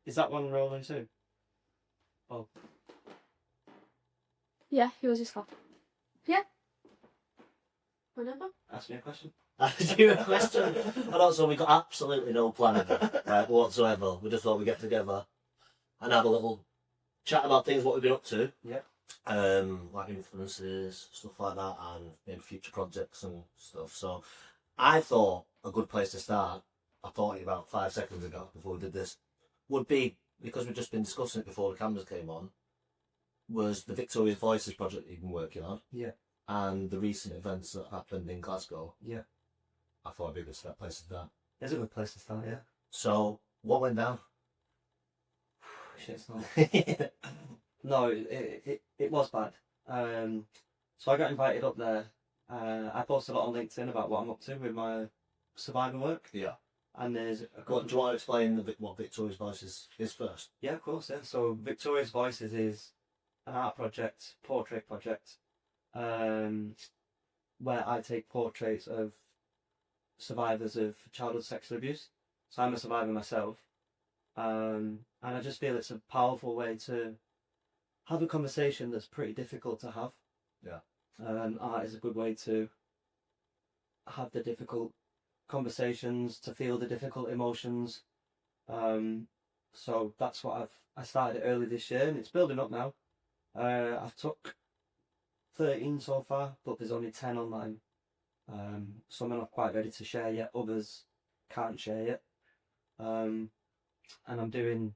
Is that one rolling too? Oh. Yeah, yours is off. Yeah. Whenever. Ask me a question. Ask you a question. And also, we got absolutely no plan whatsoever. We just thought we'd get together and have a little chat about things, what we've been up to. Yeah. Like influences, stuff like that, and maybe future projects and stuff. So, I thought a good place to start, I thought it about 5 seconds ago before we did this, would be, because we've just been discussing it before the cameras came on, was the Victoria's Voices project that you've been working on. Yeah. And the recent events that happened in Glasgow. Yeah. I thought it'd be a good place to start. It's a good place to start, yeah. So, what went down? Shit's not. No, it was bad. So I got invited up there. I posted a lot on LinkedIn about what I'm up to with my Survivor work. Yeah. And there's a Do you want to explain what Victoria's Voices is first? Yeah, of course, yeah. So Victoria's Voices is an art project, portrait project, where I take portraits of survivors of childhood sexual abuse. So I'm a survivor myself. And I just feel it's a powerful way to have a conversation that's pretty difficult to have. Yeah. Art is a good way to have the difficult conversations, to feel the difficult emotions. So that's what I started it early this year, and it's building up now. I've took 13 so far, but there's only 10 online. Some are not quite ready to share yet, others can't share yet. And I'm doing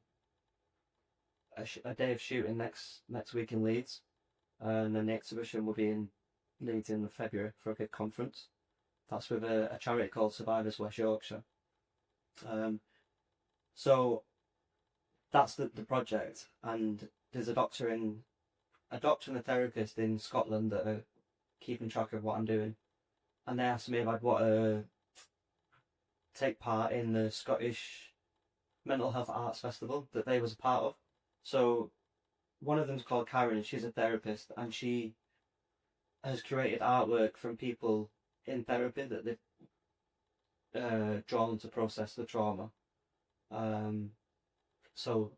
a day of shooting next week in Leeds, and then the exhibition will be in Leeds in February for a big conference. That's with a charity called Survivors West Yorkshire. So that's the project, and there's a doctor and a therapist in Scotland that are keeping track of what I'm doing, and they asked me if I'd want to take part in the Scottish Mental Health Arts Festival that they was a part of. So one of them's called Karen, and she's a therapist, and she has curated artwork from people in therapy that they've drawn to process the trauma. So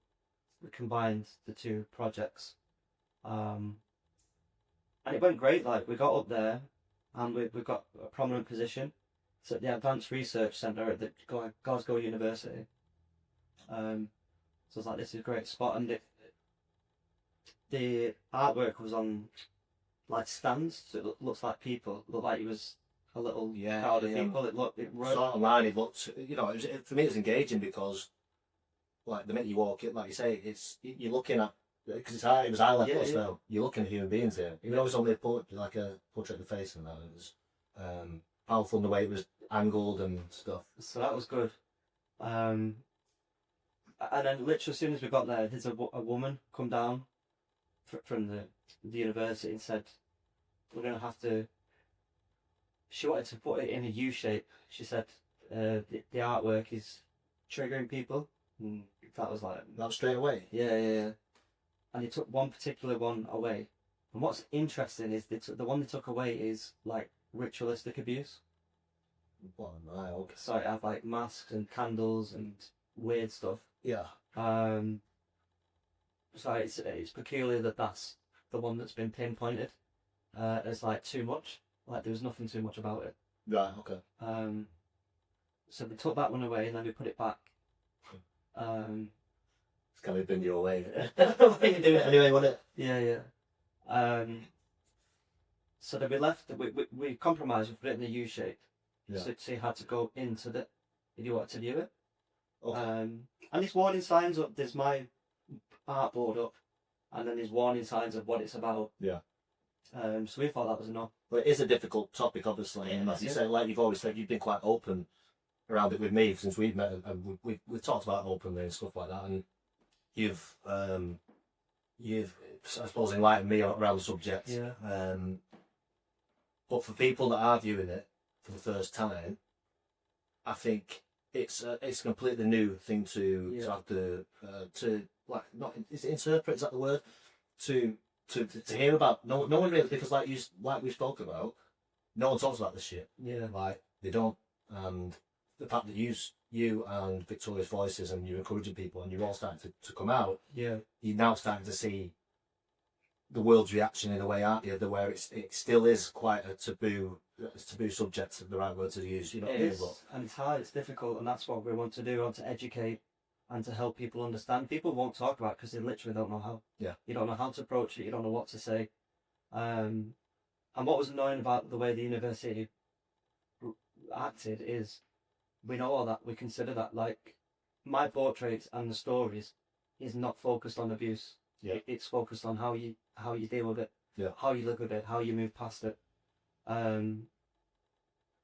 we combined the two projects, and it went great. Like, we got up there, and we got a prominent position. It's at the Advanced Research Centre at the Glasgow University. So it's like, this is a great spot, and the artwork was on like stands, so it looks like people. It looked like it was a little crowd of people. It sort of online. It looked, for me, it was engaging because, like, the minute you walk in, like you say, you're looking at, because it was eye level as well. You're looking at human beings here. Even though it was only a portrait of the face and that, it was powerful in the way it was angled and stuff. So that was good. And then literally as soon as we got there, there's a woman come down from the university and said, we're going to have to... She wanted to put it in a U shape. She said the artwork is triggering people. And that was like... That was straight away? Yeah. And they took one particular one away. And what's interesting is the one they took away is like ritualistic abuse. What am I? Okay. So it have like masks and candles and weird stuff. Yeah. So it's peculiar that that's the one that's been pinpointed as like too much. Like, there was nothing too much about it. Right. Okay. So they took that one away and then we put it back. It's kind of been your way. What are you doing anyway, wasn't it? Yeah. So then we left. We compromised. We put it in the U shape. Yeah. So you had to go into it if you wanted to view it. Okay. And there's warning signs up. There's my art board up, and then there's warning signs of what it's about. Yeah. So we thought that was enough. But it is a difficult topic, obviously, and as you say, like you've always said, you've been quite open around it with me since we've met, and we've talked about it openly and stuff like that, and you've I suppose enlightened me around the subject. Yeah. But for people that are viewing it for the first time, I think it's a completely new thing to have to like, not, is it interpret? Is that the word? To hear about. No one really, because like we spoke about, no one talks about this shit. Yeah. Like, they don't, and the fact that you and Victoria's Voices and you're encouraging people and you're all starting to come out, Yeah. you're now starting to see the world's reaction in a way, aren't you? Where it still is quite a taboo subject, the right word to use. You know what I It mean? is, and it's hard, it's difficult, and that's what we want to do. We want to educate and to help people understand. People won't talk about it because they literally don't know how. Yeah. You don't know how to approach it. You don't know what to say. And what was annoying about the way the university acted is, we know all that. We consider that. Like, my portraits and the stories is not focused on abuse. Yeah. It's focused on how you deal with it. Yeah. How you live with it. How you move past it.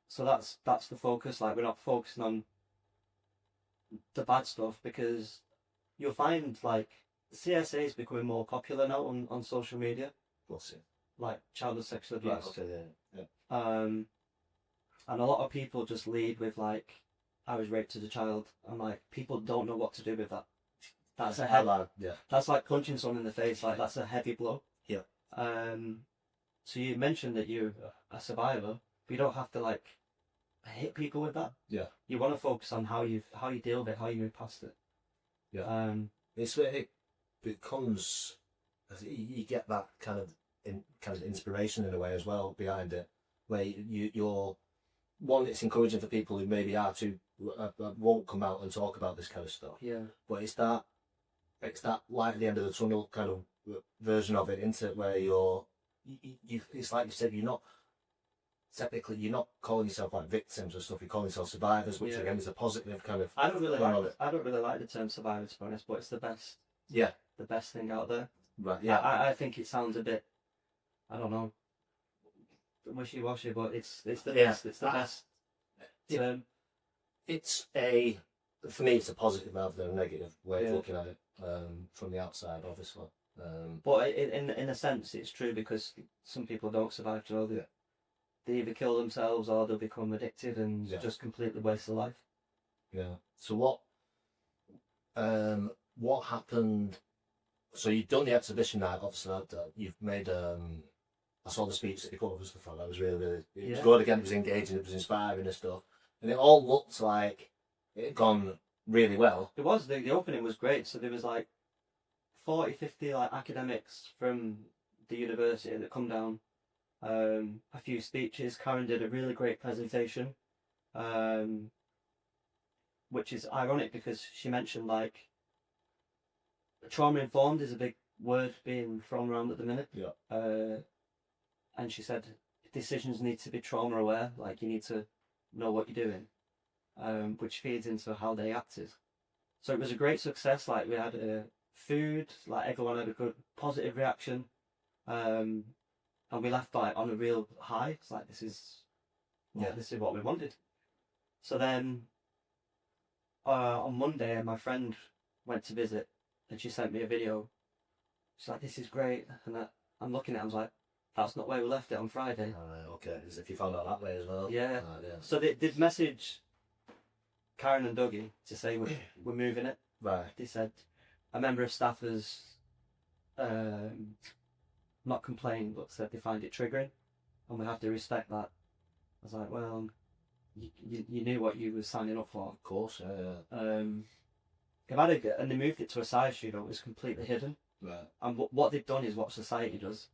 So that's the focus. Like, we're not focusing on the bad stuff, because you'll find like CSA is becoming more popular now on social media. What's it? Like childhood sexual abuse. Right, okay, yeah. And a lot of people just lead with like, I was raped as a child, and like people don't know what to do with that. That's a heavy. Yeah. That's like punching someone in the face. Like, that's a heavy blow. Yeah. So you mentioned that you're a survivor, but you don't have to like hit people with that. Yeah. You want to focus on how you deal with it, how you move past it. Yeah. It becomes, you get that kind of inspiration in a way as well behind it, where you're one. It's encouraging for people who maybe are too won't come out and talk about this kind of stuff. Yeah. But it's that light at the end of the tunnel kind of version of it, isn't it? Where you it's like you said, you're not calling yourself like victims or stuff. You're calling yourself survivors, which again is a positive kind of. I don't really like the term survivor, to be honest, but it's the best. Yeah. The best thing out there. Right. Yeah. I think it sounds a bit, I don't know, wishy-washy, but it's the best. It's the best term. It's for me, it's a positive rather than a negative way of looking at it from the outside, obviously. But in a sense, it's true, because some people don't survive. You know, they either kill themselves or they'll become addicted and just completely waste their life. Yeah. So what happened? So you've done the exhibition night. Obviously, you've made. I saw the speech that you put up and stuff like that. It was really it was good. Again, it was engaging. It was inspiring and stuff. And it all looked like it had gone really well. It was. The opening was great. So there was like 40, 50 like academics from the university that come down. A few speeches. Karen did a really great presentation, which is ironic because she mentioned like trauma informed is a big word being thrown around at the minute. Yeah. And she said decisions need to be trauma aware. Like, you need to know what you're doing, which feeds into how they acted. So it was a great success. Like, we had food. Like, everyone had a good positive reaction. And we left like on a real high. It's like, this is what we wanted. So then on Monday, my friend went to visit, and she sent me a video. She's like, "This is great," and I'm looking at it. I was like, "That's not where we left it on Friday." Okay, as if you found out that way as well. Yeah. So they did message Karen and Dougie to say we're moving it. Right. They said a member of staff has not complained, but said they find it triggering, and we have to respect that. I was like, well, you knew what you were signing up for. Of course, yeah. And they moved it to a side studio. It was completely hidden. Right. And what they've done is what society does.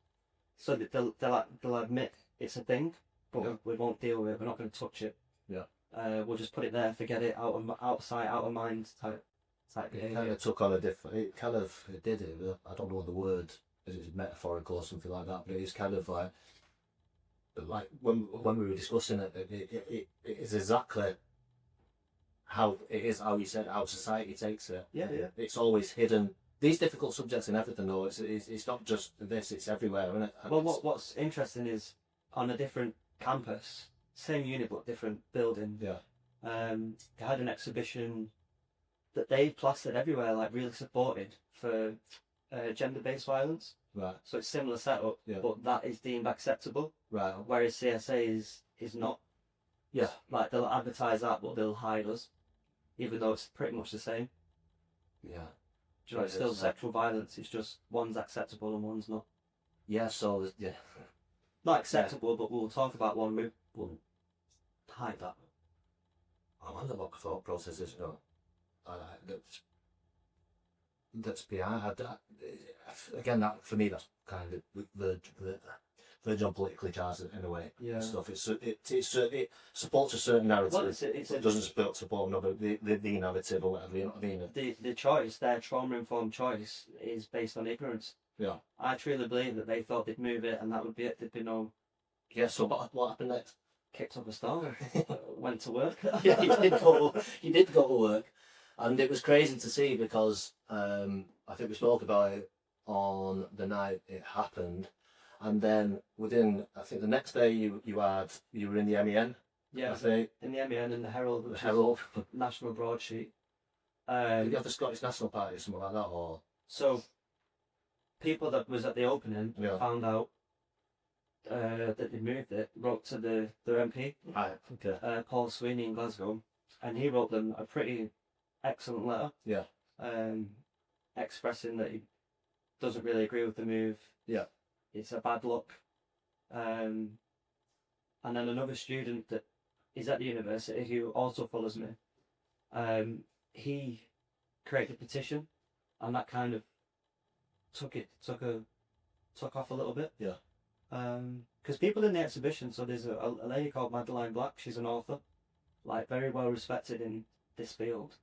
So that they'll admit it's a thing, but we won't deal with it. We're not going to touch it. Yeah. We'll just put it there, forget it, out of sight, out of mind type behavior. It kind of took on a different. It did it. I don't know the word. Is it metaphorical or something like that? But it's kind of like when we were discussing it, it is exactly how it is. How you said how society takes it. Yeah. It's always hidden. These difficult subjects in everything, though. It's not just this. It's everywhere, isn't it? And well, what's interesting is on a different campus, same unit but different building. Yeah. They had an exhibition that they plastered everywhere, like really supported for gender-based violence. Right. So it's similar setup, but that is deemed acceptable. Right. Whereas CSA is not. Yeah. Like, they'll advertise that, but they'll hide us, even though it's pretty much the same. Yeah. Do you know, it's still sexual violence. It's just one's acceptable and one's not. Yeah. So Not acceptable, but we'll talk about one. We'll hide that. I wonder what the thought process is, you know, that's behind that. Again, that for me, that's kind of verge on politically charged in a way. Yeah. And stuff. It supports a certain narrative. Well, it doesn't support another the narrative or whatever. You know what I mean? The choice, their trauma-informed choice, is based on ignorance. Yeah. I truly believe that they thought they'd move it and that would be it. There'd be no. Yeah. So what happened next? Kicked up a storm. Went to work. Yeah, he did go to work, and it was crazy to see because I think we spoke about it on the night it happened, and then within I think the next day you were in the MEN. Yeah, I think in the MEN and the Herald, the which Herald. is national broadsheet. Did you have the Scottish National Party or something like that, or So, people that was at the opening Yeah. found out that they moved it, wrote to their MP, right? Okay. Paul Sweeney in Glasgow, and he wrote them a pretty excellent letter. Yeah. Expressing that he doesn't really agree with the move. Yeah. It's a bad look. And then another student that is at the university who also follows me, he created a petition, and that kind of took off a little bit. Yeah. Because people in the exhibition, so there's a lady called Madeline Black. She's an author, like very well respected in this field.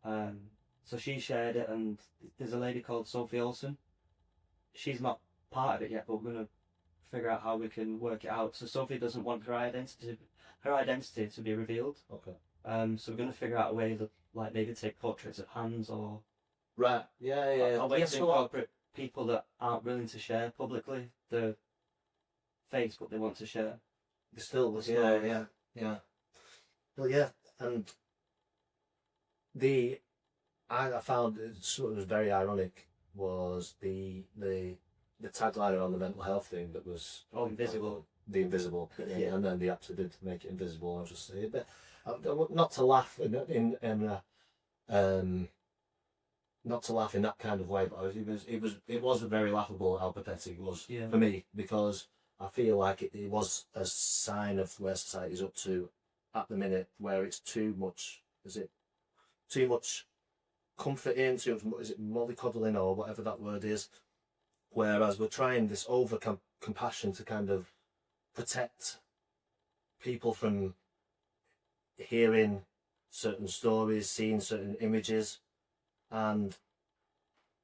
So she shared it, and there's a lady called Sophie Olsen. She's not part of it yet, but we're gonna figure out how we can work it out. So Sophie doesn't want her identity to be revealed. Okay. So we're gonna figure out a way that, like, maybe take portraits of hands or Right. Yeah. a way Yes, to incorporate people that aren't willing to share publicly the face, but they want to share. Still, yeah. Well, yeah, and I found it was very ironic was the tagline on the mental health thing that was Invisible. The invisible, Yeah. and then they actually did make it invisible. I was just saying, but not to laugh not to laugh in that kind of way, but it was very laughable how pathetic it was Yeah. for me, because I feel like it was a sign of where society's up to at the minute, where it's too much. Is it too much comforting? Too much? Is it mollycoddling or whatever that word is? Whereas we're trying this over compassion to kind of protect people from hearing certain stories, seeing certain images, and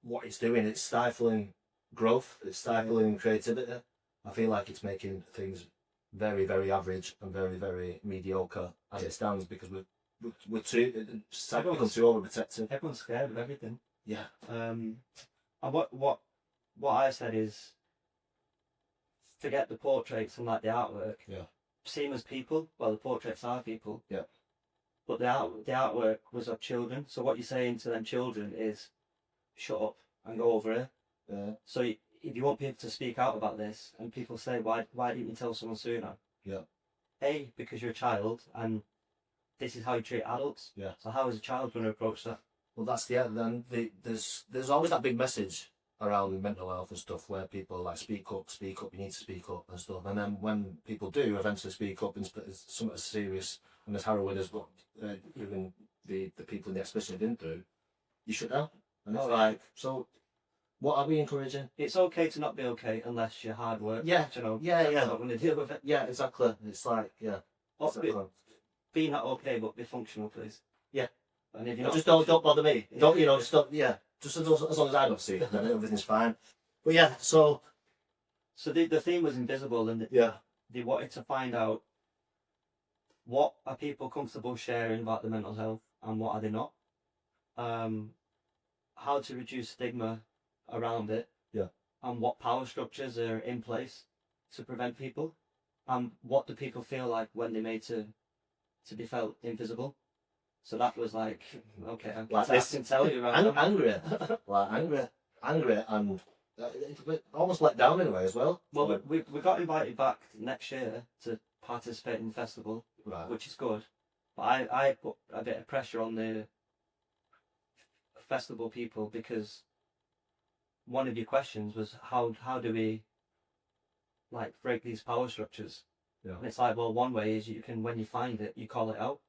what it's doing, it's stifling growth, it's stifling creativity. I feel like it's making things very, very average and very, very mediocre as it stands, because we're too overprotective. Everyone's scared of everything. Yeah. And what I said is, forget the portraits and like the artwork. Yeah. See them as people. Well, the portraits are people. Yeah. But the artwork was of children. So what you're saying to them children is, shut up and go over it. Yeah. So if you want people to speak out about this, and people say, why didn't you tell someone sooner? Yeah. A, because you're a child, and this is how you treat adults. Yeah. So how is a child going to approach that? Well, that's then there's always that big message around mental health and stuff where people like speak up, you need to speak up and stuff. And then when people do eventually speak up, and it's something as serious and as harrowing as what even the people in the exhibition didn't do, you should know. And it's like, so what are we encouraging? It's okay to not be okay unless you're hard work. Yeah. You know. Yeah. That's not going to deal with it. Yeah, exactly. It's like, yeah. Exactly. Be not okay, but be functional, please. Yeah. And if you're not just don't bother me. Don't just don't. Yeah. Just as long as I don't see it, then everything's fine. But yeah, so the theme was invisible, and they wanted to find out what are people comfortable sharing about the mental health and what are they not. How to reduce stigma around it. Yeah. And what power structures are in place to prevent people, and what do people feel like when they're made to be felt invisible. So that was like, okay, like I can tell you right now. Angry, and almost let down in a way as well. Well, we got invited back next year to participate in the festival, right, which is good. But I put a bit of pressure on the festival people, because one of your questions was how do we like break these power structures? Yeah. And it's like, well, one way is you can, when you find it, you call it out.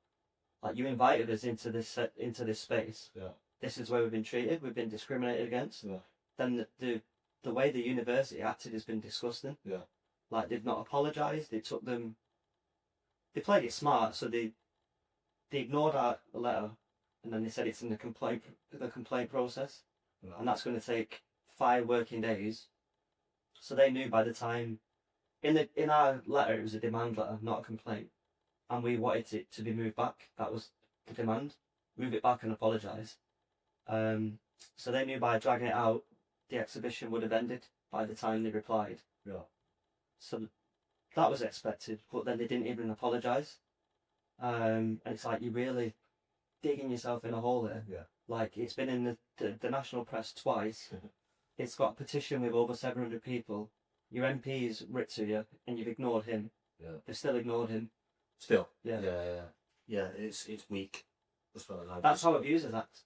Like, you invited us into this space. Yeah. This is where we've been treated. We've been discriminated against. Yeah. Then the way the university acted has been disgusting. Yeah. Like, they've not apologised. They played it smart. So they ignored our letter, and then they said it's in the complaint process, and that's going to take 5 working days. So they knew by the time in our letter it was a demand letter, not a complaint, and we wanted it to be moved back. That was the demand. Move it back and apologise. So they knew by dragging it out, the exhibition would have ended by the time they replied. Yeah. So that was expected, but then they didn't even apologise. And it's like, you're really digging yourself in a hole there. Yeah. Like, it's been in the national press twice. It's got a petition with over 700 people. Your MP's writ to you, and you've ignored him. Yeah. They've still ignored him. Still. Yeah. Yeah. It's weak. That's how abusers act.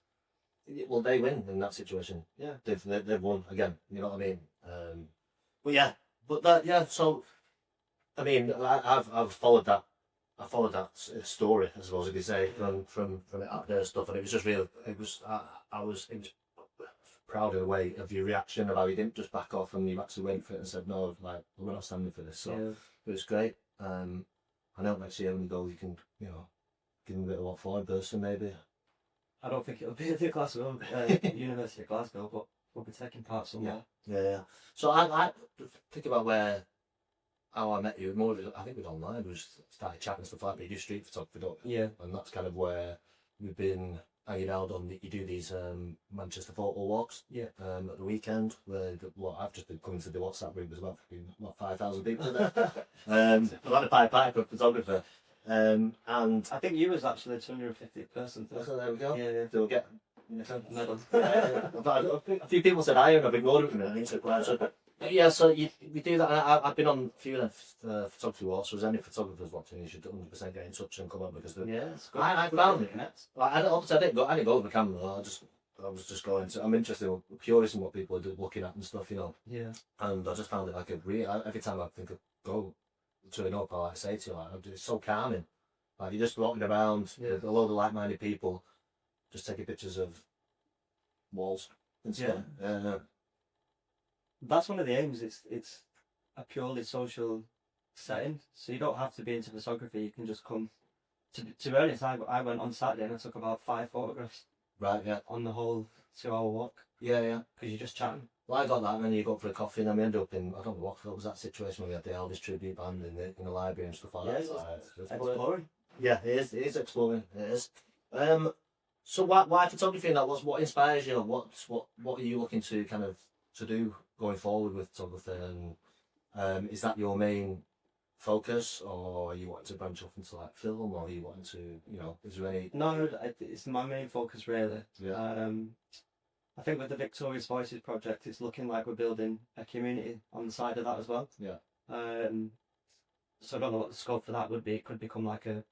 Well, they win in that situation. Yeah. They've won again. You know what I mean? But yeah. But that, yeah. So, I mean, I've followed that. I followed that story, I suppose you could say, from it up there stuff, and it was just real. It was proud in a way of your reaction, of how you didn't just back off and you actually went for it and said no, like, we're not standing for this. So it was great. I know next year when you go, you can, you know, give them a bit of what for in person maybe. I don't think it'll be at the Glasgow University of Glasgow, but we'll be taking part somewhere. Yeah. So I think about how I met you. More of it, I think it was online. We started chatting stuff like that. You do street photography, don't you? Yeah. And that's kind of where we've been hanging out on. You do these Manchester photo walks. Yeah. At the weekend, where I've just been coming to the WhatsApp group. There's about 5,000 people there. I've had a pipe for a photographer. And I think you was actually the 250th person. So there we go. Yeah. So we'll get medal. A few people said I have ignored it for a minute. So we do that. I've been on a few of the photography walks. So, if there's any photographers watching, you should 100% get in touch and come up, because it's good. I found it. Like, I didn't go with the camera. I was just going to. I'm interested, curious in what people are looking at and stuff, you know. Yeah. And I just found it like every time I think of go to an up, I say to you, like, it's so calming. Like, you're just walking around with a load of like-minded people, just taking pictures of walls and stuff. Yeah. That's one of the aims. It's a purely social setting, so you don't have to be into photography. You can just come. To be honest, I went on Saturday and I took about 5 photographs. Right. Yeah. On the whole 2-hour walk. Yeah. Because you're just chatting. Well, I got that, and then you go for a coffee, and then we ended up in, I don't know what was that situation where we had the Elvis tribute band in the library and stuff like that. It's exploring. Yeah, it is exploring. It is. So why photography and that? What inspires you? What are you looking to kind of to do going forward with photography? And is that your main focus, or are you wanting to branch off into like film, or are you wanting to, you know, is there any? No, it's my main focus really. Yeah. I think with the Victoria's Voices project, it's looking like we're building a community on the side of that as well. Yeah. So I don't know what the scope for that would be. It could become like a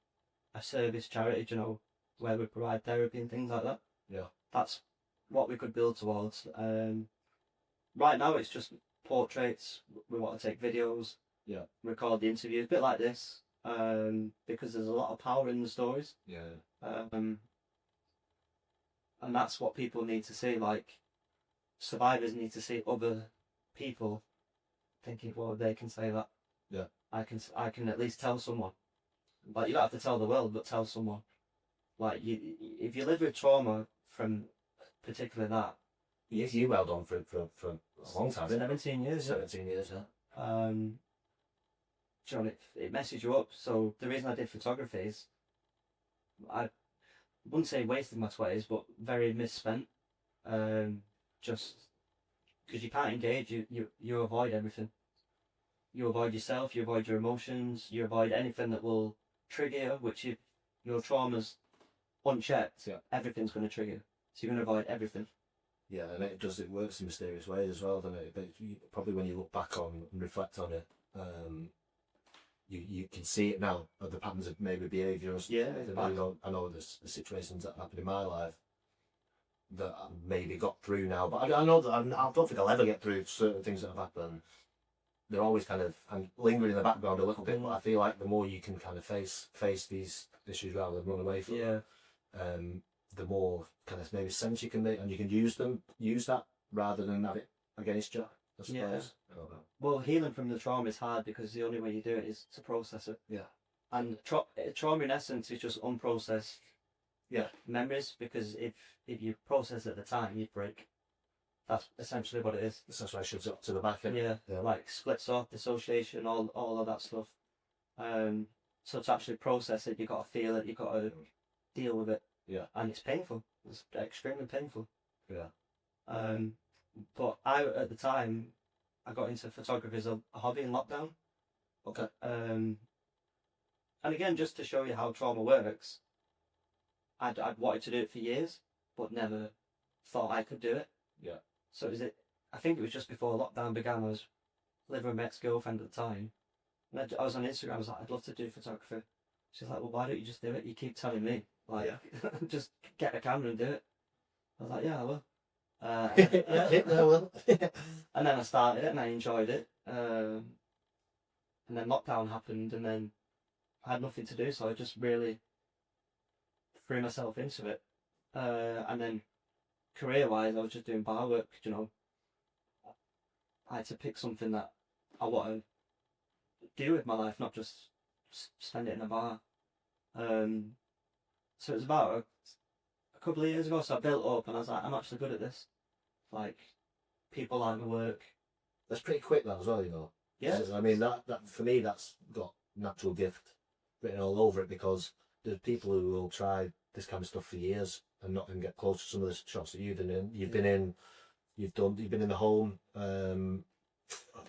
service charity, you know, where we provide therapy and things like that. Yeah. That's what we could build towards. Right now it's just portraits. We want to take videos. Yeah. Record the interviews, a bit like this, because there's a lot of power in the stories. Yeah. And that's what people need to see. Like, survivors need to see other people thinking, well, they can say that. Yeah. I can at least tell someone. Like, you don't have to tell the world, but tell someone. Like, if you live with trauma from particularly that. You held on for a long time. 17 years. 17 years, yeah. John, it messes you up. So the reason I did photography is, I wouldn't say wasted my 20s, but very misspent. Just because you can't engage, you avoid everything. You avoid yourself, you avoid your emotions, you avoid anything that will trigger you, which if your trauma's unchecked, everything's going to trigger you. So you're going to avoid everything. Yeah, and it works in mysterious ways as well, doesn't it? But probably when you look back on and reflect on it, you can see it now, the patterns of maybe behaviours. Yeah, I know there's situations that happened in my life that I maybe got through now, but I know that I don't think I'll ever get through certain things that have happened they're always kind of lingering in the background a little bit. But I feel like the more you can kind of face these issues rather than run away from them, the more kind of maybe sense you can make, and you can use that rather than have it against you, I suppose. Yeah. I don't know. Well, healing from the trauma is hard because the only way you do it is to process it. Yeah. And trauma in essence is just unprocessed memories, because if you process at the time, you'd break. That's essentially what it is. That's why I shoves it up to the back end. Yeah, like splits off, dissociation, all of that stuff. So to actually process it, you got to feel it, you got to deal with it. Yeah. And it's painful. It's extremely painful. Yeah. But at the time, I got into photography as a hobby in lockdown. Okay. And again, just to show you how trauma works, I'd wanted to do it for years, but never thought I could do it. Yeah. So I think it was just before lockdown began. I was living with my ex-girlfriend at the time, and I was on Instagram. I was like, I'd love to do photography. She's like, well, why don't you just do it? You keep telling me, like, just get a camera and do it. I was like, yeah, I will. I will. And then I started it and I enjoyed it. And then lockdown happened, and then I had nothing to do, so I just really threw myself into it. And then career-wise, I was just doing bar work. You know, I had to pick something that I want to do with my life, not just spend it in a bar. So it was about a couple of years ago. So I built up, and I was like, I'm actually good at this. Like, people like my work. That's pretty quick, that as well, you know. Yeah. I mean, that for me, that's got natural gift written all over it, because there's people who will try this kind of stuff for years and not even get close to some of the shops that you've been in. You've been in. You've been in the home.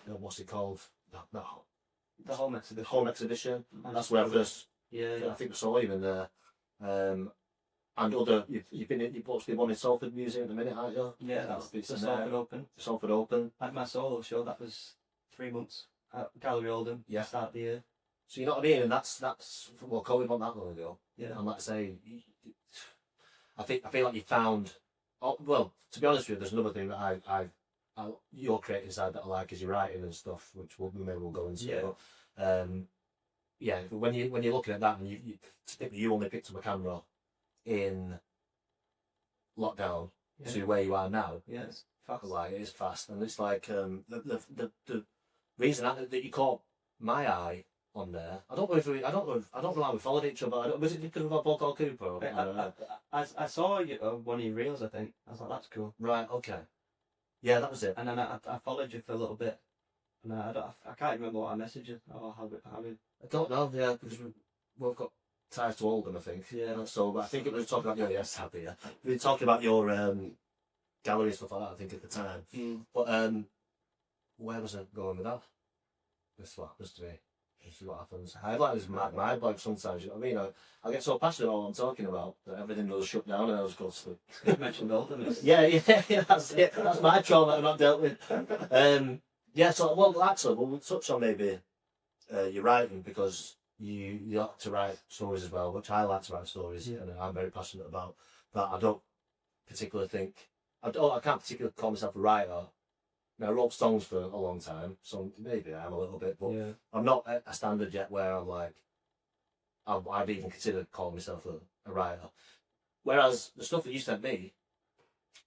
What's it called? The home exhibition. Home exhibition. That's where I first. Yeah. I think I saw you in there. And other, you've watched the one in Salford Museum at the minute, haven't you? Yeah, that's the Salford Open. Salford Open. Like my solo show, that was 3 months at Gallery Oldham. Yeah. Start of the year. So you know what I mean, and that's well, COVID wasn't that long ago. Yeah. And like I say, I feel like you found. Oh, well, to be honest with you, there's another thing that I your creative side that I like is your writing and stuff, which maybe we'll go into. Yeah. But, when you're looking at that, and you think that you only picked up a camera in lockdown to where you are now. Yeah, it's fast. Like, it is fast, and it's like the reason that you caught my eye on there. I don't know how we followed each other. Was it because of our boy called Cooper? I saw you one of your reels, I think. I was like, that's cool. Right. Okay. Yeah, that was it. And then I followed you for a little bit, and I can't remember what I messaged you or how we. I don't know. Yeah, because we've got ties to Oldham, I think. Yeah. So, but I think it was talking about we were talking about your gallery and stuff like that, I think, at the time. Mm. But where was I going with that? This is what happens. I like this mad mind blank sometimes. You know what I mean? I get so passionate about what I'm talking about that everything does shut down and I just go to sleep. You mentioned Oldham. Yeah, that's it. That's my trauma I've not dealt with. So we'll touch on maybe your writing, because you like to write stories as well, which I like to write stories, and I'm very passionate about that. I don't particularly think I can't particularly call myself a writer. Now, I wrote songs for a long time, so maybe I am a little bit, but I'm not at a standard yet where I'm like, I'd even consider calling myself a writer. Whereas the stuff that you sent me,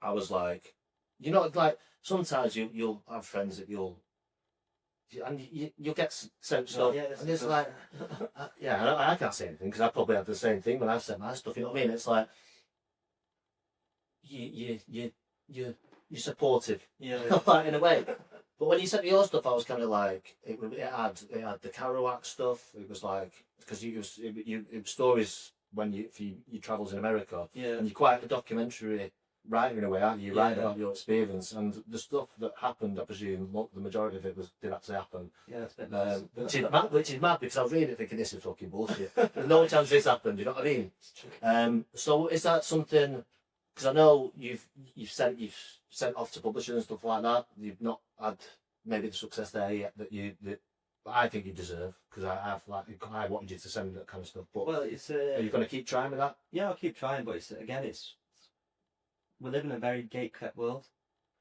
I was like, you know, like sometimes you'll have friends that you'll get sent stuff, and it's like, I can't say anything because I probably have the same thing when I've sent my stuff. You know what I mean? It's like you're supportive, like, in a way. But when you sent me your stuff, I was kind of like, it had the Kerouac stuff. It was like, because it was stories when you travels in America, and you're quite a documentary writer in a way, aren't you? You write about your experience, and the stuff that happened, I presume, the majority of it did actually happen. Yeah, it's a bit which is mad, because I was reading it thinking, this is fucking bullshit. There's no chance this happened, you know what I mean? So is that something, because I know you've sent off to publishers and stuff like that, you've not had maybe the success there yet that I think you deserve, because I wanted you to send that kind of stuff. But are you going to keep trying with that? Yeah, I'll keep trying, but we live in a very gate-kept world.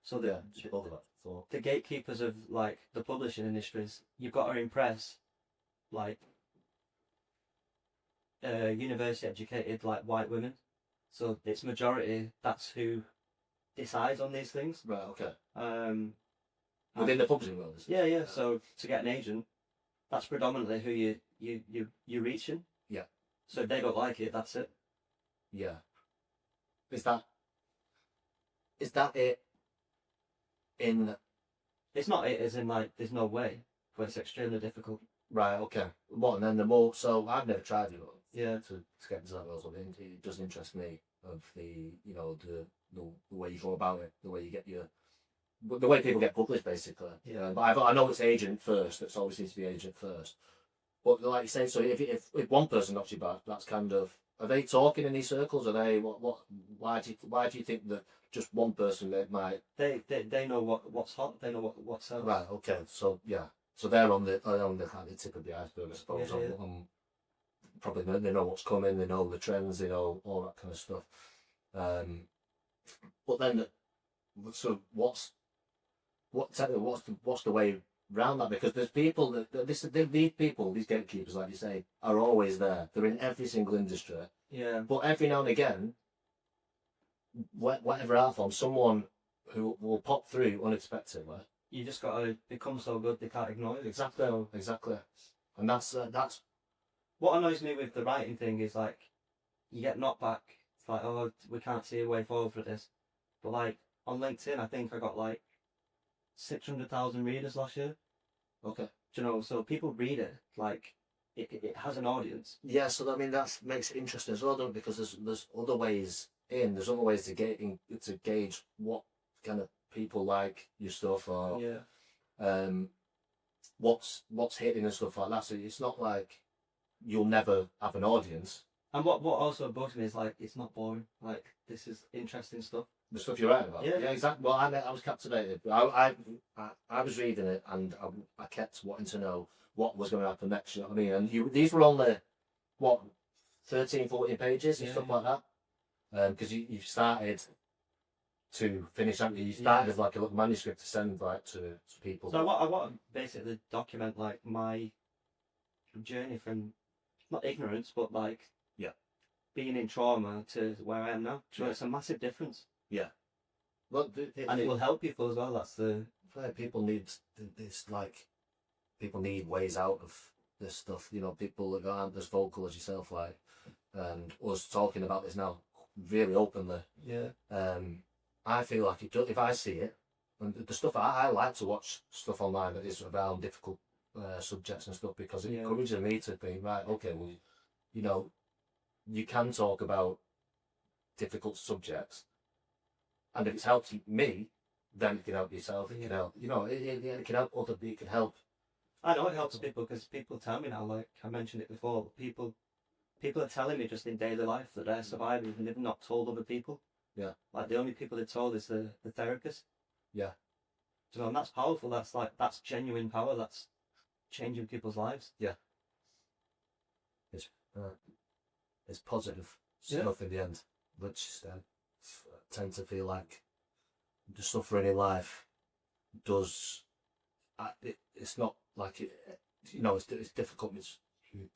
So So the gatekeepers of like the publishing industries, you've got to impress like university educated like white women. So it's majority. That's who decides on these things. right, okay. And- Within the publishing world, is it? yeah. So to get an agent, that's predominantly who you're reaching. Yeah. So if they don't like it, that's it. Yeah. Is that it? In It's not it as in like there's no way, but it's extremely difficult. right, okay. What and then the more? So I've never tried it. Yeah. To get to that level, it does interest me of the the way you go about it, the way you get the way people get published, basically. Yeah. But I know it's agent first. It's always needs to be agent first. But like you say, so if one person knocks you back, that's kind of, are they talking in these circles? Are they why do you think that just one person that might? They know what's hot. They know what sells. Right. Okay. So yeah. So they're on the kind of tip of the iceberg, I suppose. Yeah. Probably they know what's coming. They know the trends. They know all that kind of stuff. But then, so what's the way around that? Because there's people these people, these gatekeepers, like you say, are always there. They're in every single industry. Yeah. But every now and again, whatever art form, someone who will pop through unexpectedly. You just got to become so good they can't ignore it. Exactly. And that's What annoys me with the writing thing is like, you get knocked back. It's like, oh, we can't see a way forward for this. But like on LinkedIn, I think I got like 600,000 readers last year. okay. Do you know? So people read it. Like it has an audience. Yeah, so I mean that makes it interesting as well, don't it? Because there's other ways there's other ways to gauge what kind of people like your stuff or Yeah. what's hitting and stuff like that. So it's not like you'll never have an audience. And what also bugs me is like it's not boring. Like this is interesting stuff. The stuff you're writing about. Yeah. Yeah, exactly. Well, I was captivated. I was reading it and I kept wanting to know what was going to happen next. You know what I mean? And these were only what 13, 14 pages and stuff like that. Because you started to finish, haven't you? You started as like a little manuscript to send like to people. So I want to basically document like my journey from not ignorance, but like being in trauma to where I am now. So it's a massive difference. Yeah. Well, And it will help people as well. That's the people need this, like people need ways out of this stuff. You know, people that aren't as vocal as yourself, like and us talking about this now really openly. yeah. I feel like it does, if I see it, and the stuff I like to watch stuff online that is around difficult subjects and stuff because it encourages me to think, right, okay, well, you know, you can talk about difficult subjects, and if it's helped me, then it can help yourself. It can help, you know, it can help other people. It can help. I know it helps people because people tell me now, like I mentioned it before, people are telling me just in daily life that they're surviving and they've not told other people. Yeah. Like the only people they've told is the therapist. Yeah. Do you know, and that's powerful. That's genuine power. That's changing people's lives. Yeah. It's positive stuff in the end, which I tend to feel like the suffering in life does. It's not like it, you know. It's difficult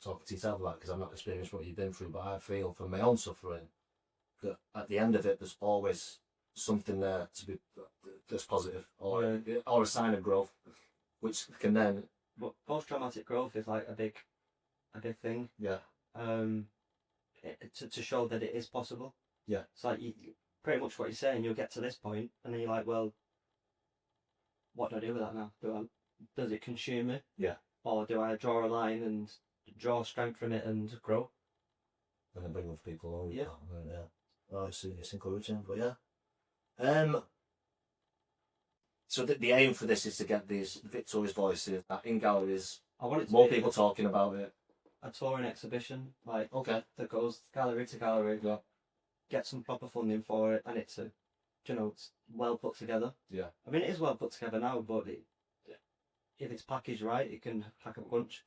talking to yourself about because I've not experienced what you've been through, but I feel from my own suffering that at the end of it, there's always something there to be that's positive or a sign of growth, which can then. But post-traumatic growth is like a big thing. Yeah. To show that it is possible. Yeah. It's like pretty much what you're saying. You'll get to this point, and then you're like, well, what do I do with that now? Does it consume me? Yeah. Or do I draw a line and draw strength from it and grow? And then bring with people along. Yeah. Yeah. Oh, it's encouraging, but yeah. So the aim for this is to get these victorious voices in galleries. I want it to more be people talking about it. A touring exhibition, like Okay. that goes gallery to gallery. Get some proper funding for it, and it's it's well put together. Yeah. I mean, it is well put together now, but if it's packaged right, it can pack a punch.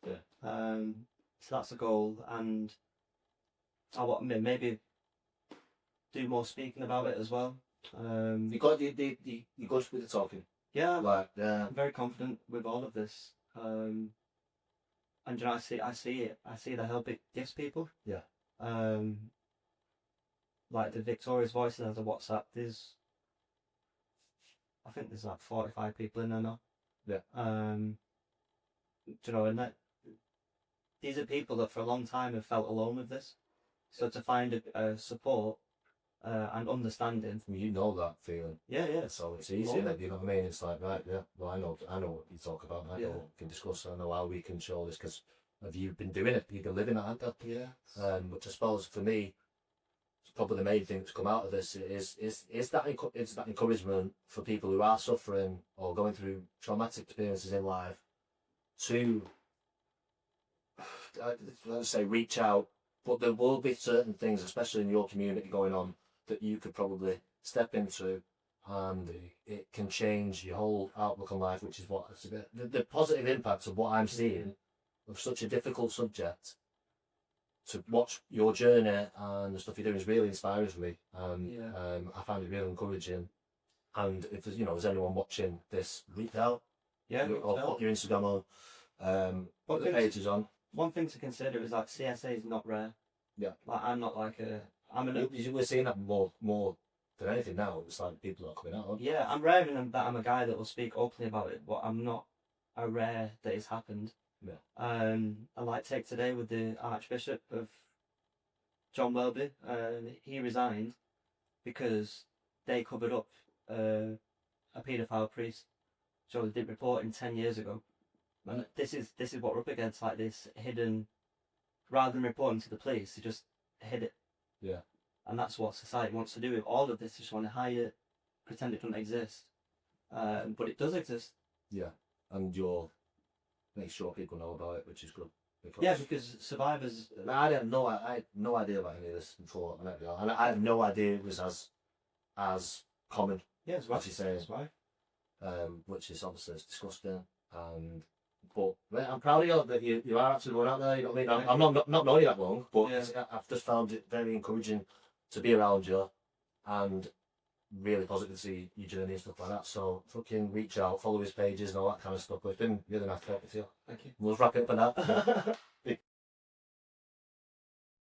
Yeah. So that's the goal, and I want maybe do more speaking about it as well. You got you good with the talking. Yeah, Like, yeah, I'm very confident with all of this. And you know, I see the help it gives people. Yeah. Like the Victoria's Voices has a WhatsApp. I think there's like 45 people in there now. Yeah. Do you know, and these are people that for a long time have felt alone with this. So to find a support and understanding. you know that feeling. Yeah, yeah. So it's easy, Moment. you know what I mean? It's like, right, yeah, well, I know what you talk about. I know Yeah. what we can discuss. I know how we can show this because have you been doing it? You've been living it, haven't you? Yeah. Which I suppose for me, it's probably the main thing to come out of this is that it's that encouragement for people who are suffering or going through traumatic experiences in life to, let's say, reach out. But there will be certain things, especially in your community, going on that you could probably step into, and it can change your whole outlook on life, which is what it's the positive impact of what I'm seeing of such a difficult subject. To watch your journey and the stuff you're doing is really inspiring for me. I find it really encouraging. And if there's anyone watching this, reach out. Yeah. Or put your Instagram on. Put the pages on. One thing to consider is like CSA is not rare. Yeah. Like I'm not like We're seeing that more than anything now. It's like people are coming out. Yeah, I'm rare in that I'm a guy that will speak openly about it, but I'm not a rare that it's happened. Yeah. I like take today with the Archbishop of John Welby. He resigned because they covered up a paedophile priest. So they did reporting 10 years ago. And this is what we're up against, like this hidden, rather than reporting to the police, they just hid it. Yeah. And that's what society wants to do with all of this. They just want to hide it, pretend it doesn't exist. But it does exist. Yeah. And make sure people know about it, which is good. Because survivors. I had no idea about any of this before I met you, and I had no idea it was as common. Yeah, it's right. As you say, That's right. Which is obviously disgusting. But mate, I'm proud of you that you are actually going out there. You know what I mean? I'm not knowing you that long, but I've just found it very encouraging to be around you, and really positive to see your journey and stuff like that. So fucking reach out, follow his pages and all that kind of stuff. But it's been really nice talking to you. Thank you. We'll wrap it up on that.